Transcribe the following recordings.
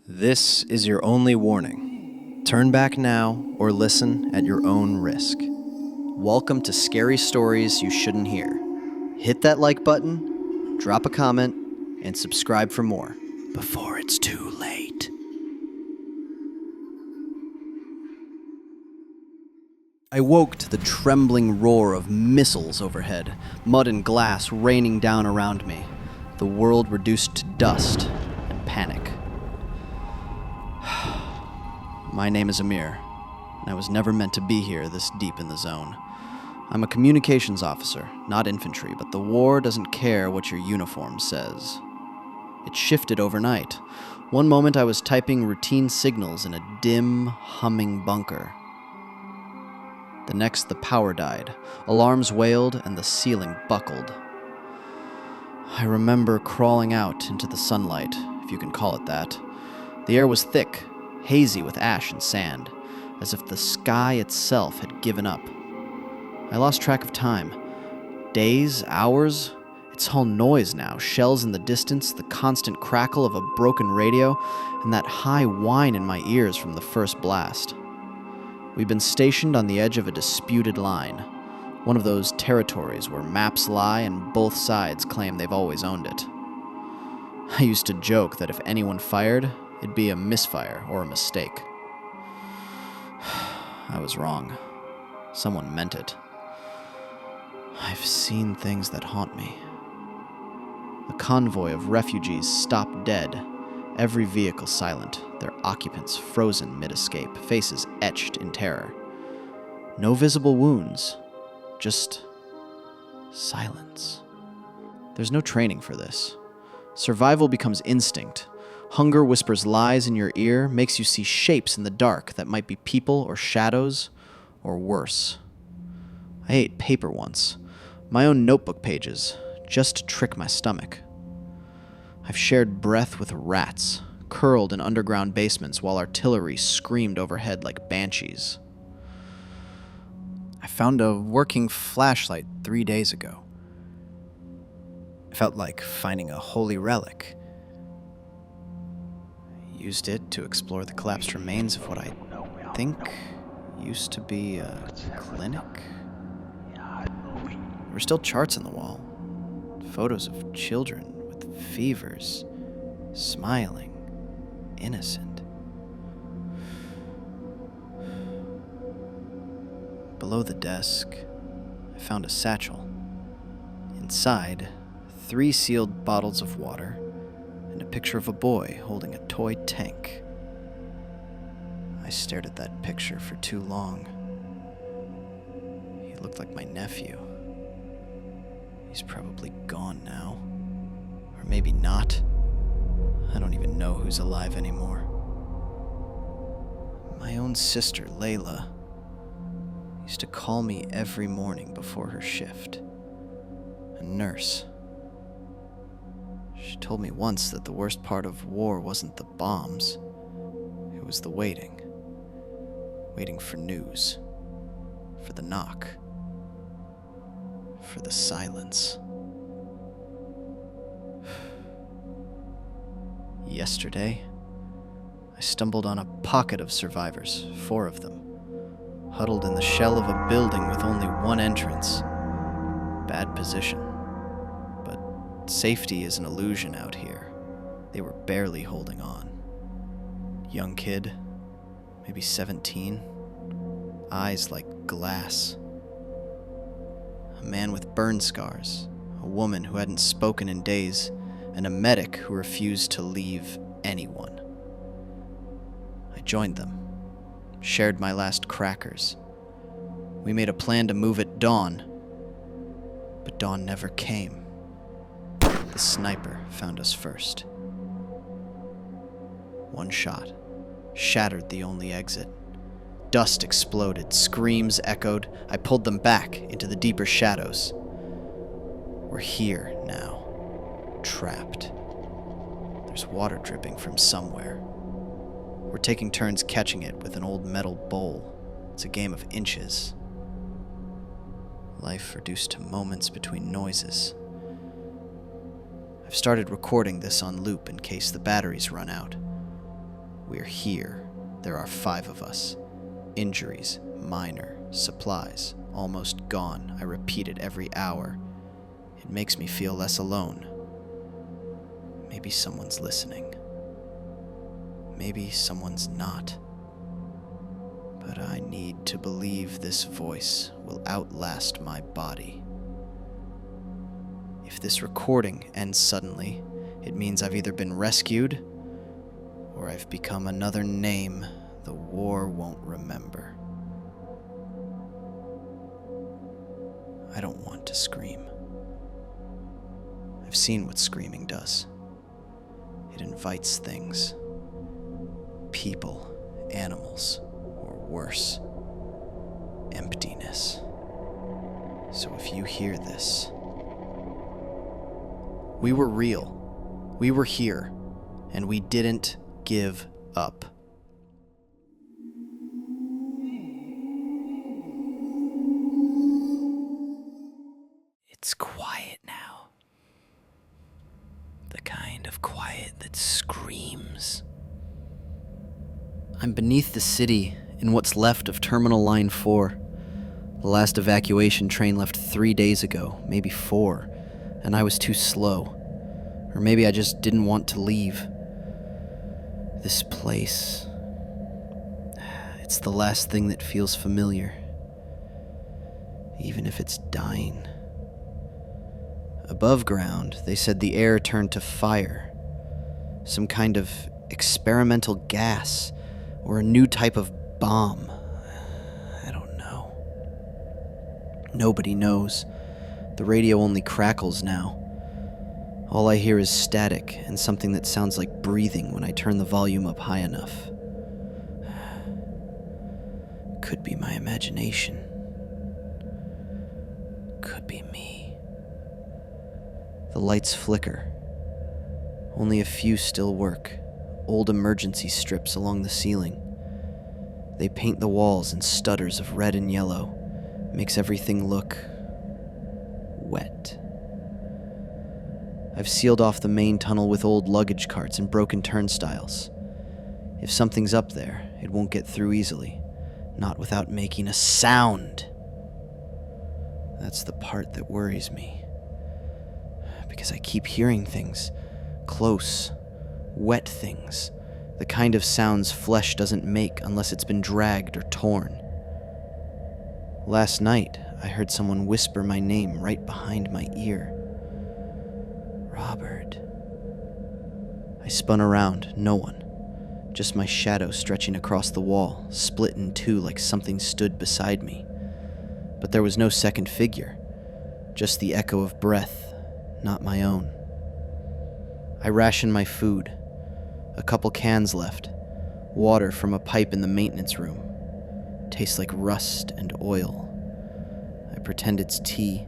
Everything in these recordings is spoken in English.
This is your only warning. Turn back now or listen at your own risk. Welcome to Scary Stories You Shouldn't Hear. Hit that like button, drop a comment, and subscribe for more before it's too late. I woke to the trembling roar of missiles overhead, mud and glass raining down around me, the world reduced to dust and panic. My name is Amir, and I was never meant to be here this deep in the zone. I'm a communications officer, not infantry, but the war doesn't care what your uniform says. It shifted overnight. One moment I was typing routine signals in a dim, humming bunker. The next, the power died. Alarms wailed, and the ceiling buckled. I remember crawling out into the sunlight, if you can call it that. The air was thick, hazy with ash and sand, as if the sky itself had given up. I lost track of time. Days, hours, it's all noise now. Shells in the distance, the constant crackle of a broken radio, and that high whine in my ears from the first blast. We've been stationed on the edge of a disputed line, one of those territories where maps lie and both sides claim they've always owned it. I used to joke that if anyone fired, it'd be a misfire or a mistake. I was wrong. Someone meant it. I've seen things that haunt me. A convoy of refugees stopped dead, every vehicle silent, their occupants frozen mid-escape, faces etched in terror. No visible wounds, just silence. There's no training for this. Survival becomes instinct. Hunger whispers lies in your ear, makes you see shapes in the dark that might be people or shadows, or worse. I ate paper once, my own notebook pages, just to trick my stomach. I've shared breath with rats, curled in underground basements while artillery screamed overhead like banshees. I found a working flashlight 3 days ago. It felt like finding a holy relic. Used it to explore the collapsed remains of what I think used to be a clinic. There were still charts on the wall, photos of children with fevers, smiling, innocent. Below the desk, I found a satchel. Inside, 3 sealed bottles of water, and a picture of a boy holding a toy tank. I stared at that picture for too long. He looked like my nephew. He's probably gone now. Or maybe not. I don't even know who's alive anymore. My own sister, Layla, used to call me every morning before her shift. A nurse. She told me once that the worst part of war wasn't the bombs. It was the waiting. Waiting for news. For the knock. For the silence. Yesterday, I stumbled on a pocket of survivors, 4 of them, huddled in the shell of a building with only one entrance. Bad position. Safety is an illusion out here. They were barely holding on. Young kid, maybe 17, eyes like glass. A man with burn scars, a woman who hadn't spoken in days, and a medic who refused to leave anyone. I joined them, shared my last crackers. We made a plan to move at dawn, but dawn never came. The sniper found us first. One shot shattered the only exit. Dust exploded, screams echoed. I pulled them back into the deeper shadows. We're here now, trapped. There's water dripping from somewhere. We're taking turns catching it with an old metal bowl. It's a game of inches. Life reduced to moments between noises. I've started recording this on loop in case the batteries run out. We're here. There are 5 of us. Injuries, minor, supplies, almost gone. I repeat it every hour. It makes me feel less alone. Maybe someone's listening. Maybe someone's not. But I need to believe this voice will outlast my body. If this recording ends suddenly, it means I've either been rescued or I've become another name the war won't remember. I don't want to scream. I've seen what screaming does. It invites things. People, animals, or worse, emptiness. So if you hear this, we were real. We were here, and we didn't give up. It's quiet now. The kind of quiet that screams. I'm beneath the city in what's left of Terminal Line 4. The last evacuation train left 3 days ago, maybe 4, and I was too slow. Or maybe I just didn't want to leave. This place, it's the last thing that feels familiar, even if it's dying. Above ground, they said the air turned to fire, some kind of experimental gas, or a new type of bomb. I don't know. Nobody knows. The radio only crackles now. All I hear is static and something that sounds like breathing when I turn the volume up high enough. Could be my imagination. Could be me. The lights flicker. Only a few still work. Old emergency strips along the ceiling. They paint the walls in stutters of red and yellow. Makes everything look wet. I've sealed off the main tunnel with old luggage carts and broken turnstiles. If something's up there, it won't get through easily. Not without making a sound. That's the part that worries me. Because I keep hearing things. Close. Wet things. The kind of sounds flesh doesn't make unless it's been dragged or torn. Last night, I heard someone whisper my name right behind my ear. Robert. I spun around, no one. Just my shadow stretching across the wall, split in 2 like something stood beside me. But there was no second figure, just the echo of breath, not my own. I rationed my food. A couple cans left. Water from a pipe in the maintenance room. Tastes like rust and oil. I pretend it's tea.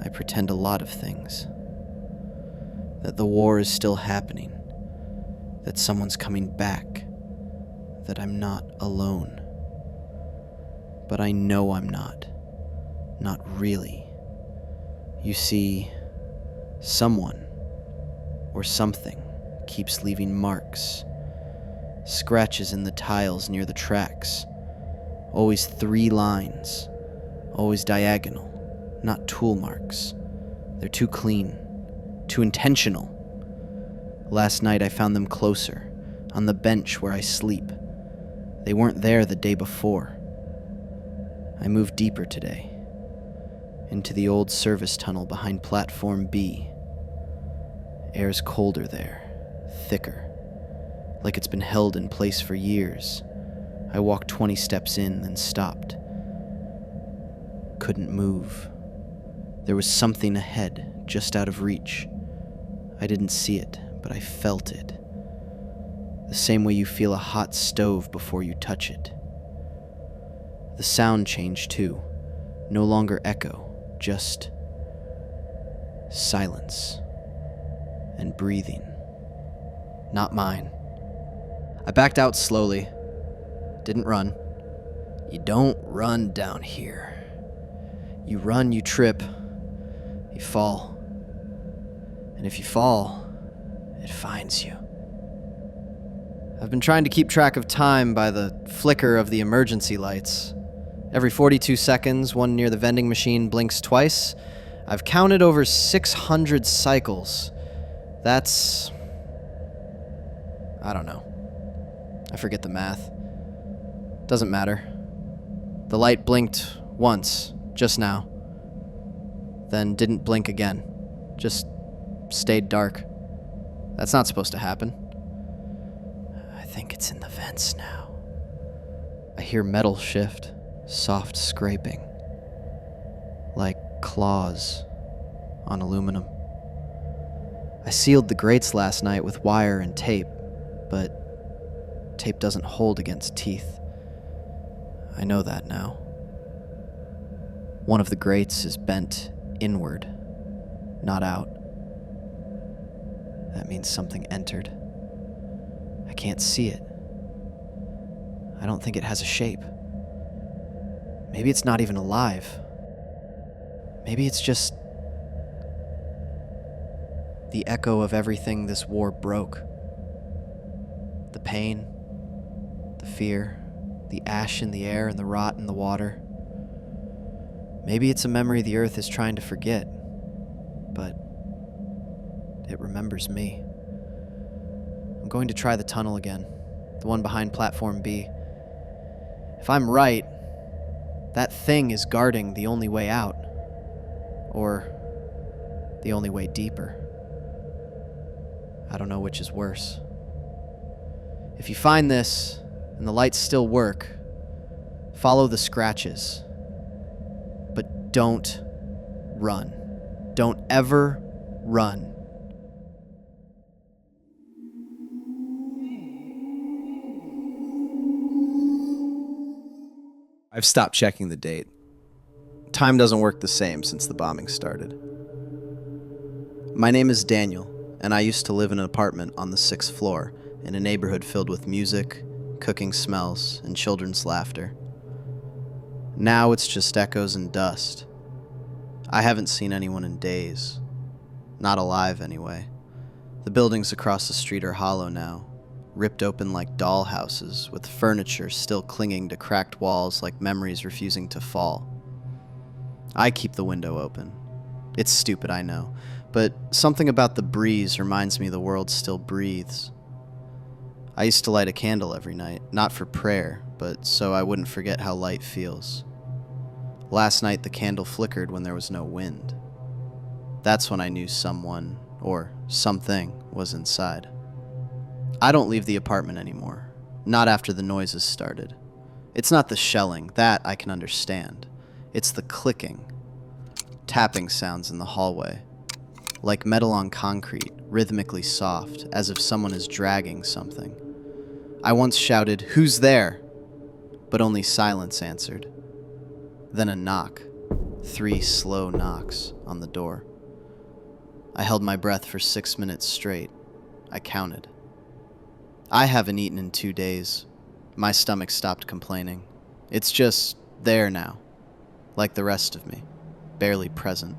I pretend a lot of things. That the war is still happening. That someone's coming back. That I'm not alone. But I know I'm not. Not really. You see, someone or something keeps leaving marks. Scratches in the tiles near the tracks. Always 3 lines. Always diagonal. Not tool marks. They're too clean. Too intentional. Last night I found them closer, on the bench where I sleep. They weren't there the day before. I moved deeper today. Into the old service tunnel behind Platform B. Air's colder there. Thicker. Like it's been held in place for years. I walked 20 steps in, then stopped. Couldn't move. There was something ahead, just out of reach. I didn't see it, but I felt it. The same way you feel a hot stove before you touch it. The sound changed too. No longer echo, just silence and breathing. Not mine. I backed out slowly. Didn't run. You don't run down here. You run, you trip, you fall. And if you fall, it finds you. I've been trying to keep track of time by the flicker of the emergency lights. Every 42 seconds, one near the vending machine blinks twice. I've counted over 600 cycles. That's... I don't know. I forget the math. Doesn't matter. The light blinked once, just now. Then didn't blink again. Just stayed dark. That's not supposed to happen. I think it's in the vents now. I hear metal shift, soft scraping. Like claws on aluminum. I sealed the grates last night with wire and tape, but tape doesn't hold against teeth. I know that now. One of the grates is bent inward, not out. That means something entered. I can't see it. I don't think it has a shape. Maybe it's not even alive. Maybe it's just the echo of everything this war broke. The pain, the fear, the ash in the air and the rot in the water. Maybe it's a memory the Earth is trying to forget, but it remembers me. I'm going to try the tunnel again, the one behind Platform B. If I'm right, that thing is guarding the only way out, or the only way deeper. I don't know which is worse. If you find this, and the lights still work, follow the scratches. But don't run. Don't ever run. I've stopped checking the date. Time doesn't work the same since the bombing started. My name is Daniel, and I used to live in an apartment on the 6th floor in a neighborhood filled with music, cooking smells, and children's laughter. Now it's just echoes and dust. I haven't seen anyone in days. Not alive, anyway. The buildings across the street are hollow now, ripped open like doll houses, with furniture still clinging to cracked walls like memories refusing to fall. I keep the window open. It's stupid, I know, but something about the breeze reminds me the world still breathes. I used to light a candle every night, not for prayer, but so I wouldn't forget how light feels. Last night the candle flickered when there was no wind. That's when I knew someone, or something, was inside. I don't leave the apartment anymore, not after the noises started. It's not the shelling, that I can understand. It's the clicking, tapping sounds in the hallway, like metal on concrete, rhythmically soft, as if someone is dragging something. I once shouted, "Who's there?" But only silence answered. Then a knock, 3 slow knocks on the door. I held my breath for 6 minutes straight. I counted. I haven't eaten in 2 days. My stomach stopped complaining. It's just there now, like the rest of me, barely present.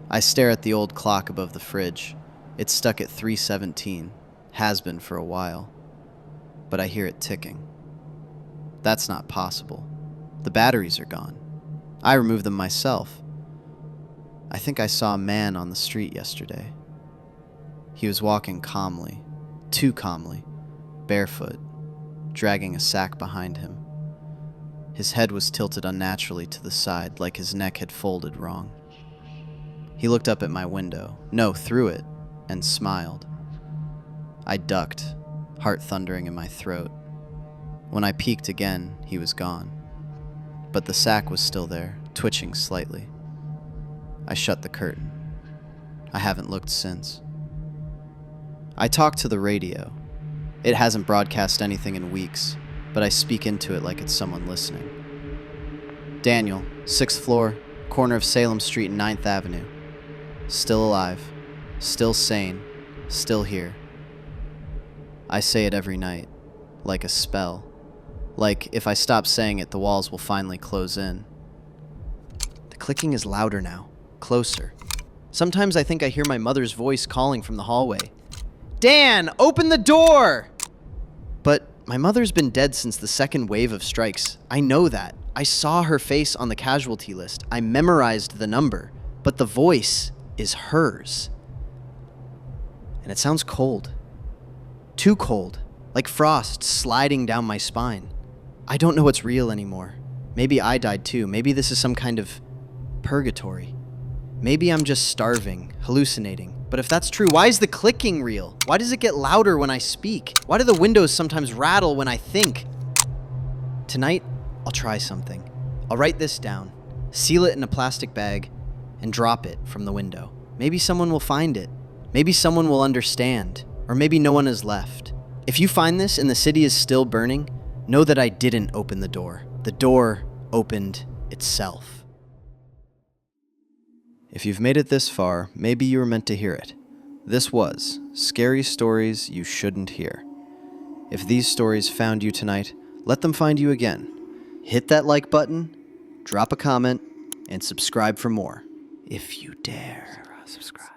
I stare at the old clock above the fridge. It's stuck at 3:17, has been for a while. But I hear it ticking. That's not possible. The batteries are gone. I removed them myself. I think I saw a man on the street yesterday. He was walking calmly, too calmly, barefoot, dragging a sack behind him. His head was tilted unnaturally to the side, like his neck had folded wrong. He looked up at my window, no, through it, and smiled. I ducked, heart thundering in my throat. When I peeked again, he was gone. But the sack was still there, twitching slightly. I shut the curtain. I haven't looked since. I talk to the radio. It hasn't broadcast anything in weeks, but I speak into it like it's someone listening. Daniel, 6th floor, corner of Salem Street and 9th Avenue. Still alive, still sane, still here. I say it every night, like a spell. Like, if I stop saying it, the walls will finally close in. The clicking is louder now, closer. Sometimes I think I hear my mother's voice calling from the hallway. "Dan, open the door!" But my mother's been dead since the second wave of strikes. I know that. I saw her face on the casualty list. I memorized the number. But the voice is hers. And it sounds cold. Too cold. Like frost sliding down my spine. I don't know what's real anymore. Maybe I died too. Maybe this is some kind of purgatory. Maybe I'm just starving, hallucinating. But if that's true, why is the clicking real? Why does it get louder when I speak? Why do the windows sometimes rattle when I think? Tonight, I'll try something. I'll write this down, seal it in a plastic bag, and drop it from the window. Maybe someone will find it. Maybe someone will understand. Or maybe no one is left. If you find this and the city is still burning, know that I didn't open the door. The door opened itself. If you've made it this far, maybe you were meant to hear it. This was Scary Stories You Shouldn't Hear. If these stories found you tonight, let them find you again. Hit that like button, drop a comment, and subscribe for more. If you dare. Subscribe.